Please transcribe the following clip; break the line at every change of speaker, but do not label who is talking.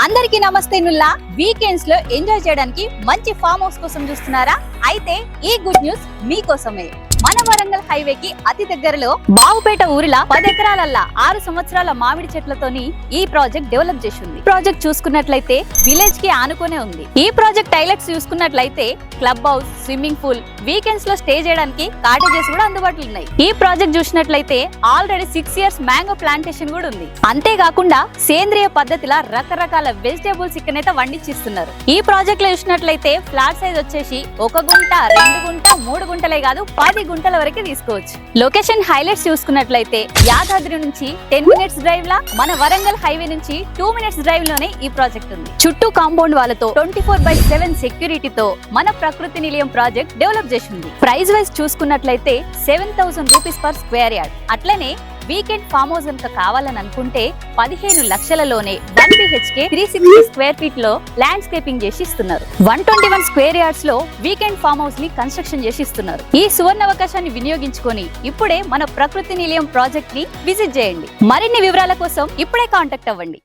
అందరికీ నమస్తే నుల్లా. వీకెండ్స్ లో ఎంజాయ్ చేయడానికి మంచి ఫామ్ హౌస్ కోసం చూస్తున్నారా? అయితే ఈ గుడ్ న్యూస్ మీకోసమే. మన వరంగల్ హైవేకి అతి దగ్గరలో బావుపేట ఊరిలా 10 ఎకరాలల్లా 6 సంవత్సరాల మామిడి చెట్లతోని ఈ ప్రాజెక్ట్ డెవలప్ చేసింది. ప్రాజెక్ట్ చూసుకున్నట్లయితే విలేజ్ కి ఆనుకునే ఉంది. ఈ ప్రాజెక్ట్ హైలైట్స్ చూసుకున్నట్లయితే club house, swimming pool, weekends లో స్టే చేయడానికి కాటేజెస్ కూడా అందుబాటులో ఉన్నాయి. ఈ ప్రాజెక్ట్ చూసినట్లయితే ఆల్రెడీ 6 ఇయర్స్ మ్యాంగో ప్లాంటేషన్ కూడా ఉంది. అంతేకాకుండా సేంద్రియ పద్ధతిలో రకరకాల వెజిటేబుల్స్ ఇక్కడైతే వండించిస్తున్నారు. ఈ ప్రాజెక్ట్ లో చూసినట్లయితే ఫ్లాట్ సైజ్ వచ్చేసి 1 గుంట, 2 గుంట, 3 గుంటలే కాదు 10 గుంటల వరకు తీసుకోవచ్చు. లొకేషన్ హైలైట్స్ చూసుకున్నట్లయితే యాదాద్రి నుంచి 10 మినిట్స్ డ్రైవ్ లా, మన వరంగల్ హైవే నుంచి 2 మినిట్స్ డ్రైవ్ లోనే ఈ ప్రాజెక్ట్ ఉంది. చుట్టూ కాంపౌండ్ వాళ్ళతో 24/7 సెక్యూరిటీతో మన ప్రకృతి నిలయం ప్రాజెక్ట్ డెవలప్ చేసింది. ప్రైస్ వైజ్ చూసుకున్నట్లయితే 7,000 రూపీస్ పర్ స్క్వేర్ యార్డ్. అట్లనే వీకెండ్ ఫామ్ హౌస్ కనుక కావాలని అనుకుంటే 15 లక్షలలోనే 1 BHK 360 స్క్వేర్ ఫీట్ లో ల్యాండ్స్కేపింగ్ చేసి ఇస్తున్నారు. 121 స్క్వేర్ యార్డ్స్ లో వీకెండ్ ఫామ్ హౌస్ ని కన్స్ట్రక్షన్ చేసి ఇస్తున్నారు. ఈ సువర్ణ అవకాశాన్ని వినియోగించుకొని ఇప్పుడే మన ప్రకృతి నిలయం ప్రాజెక్ట్ ని విజిట్ చేయండి. మరిన్ని వివరాల కోసం ఇప్పుడే కాంటాక్ట్ అవ్వండి.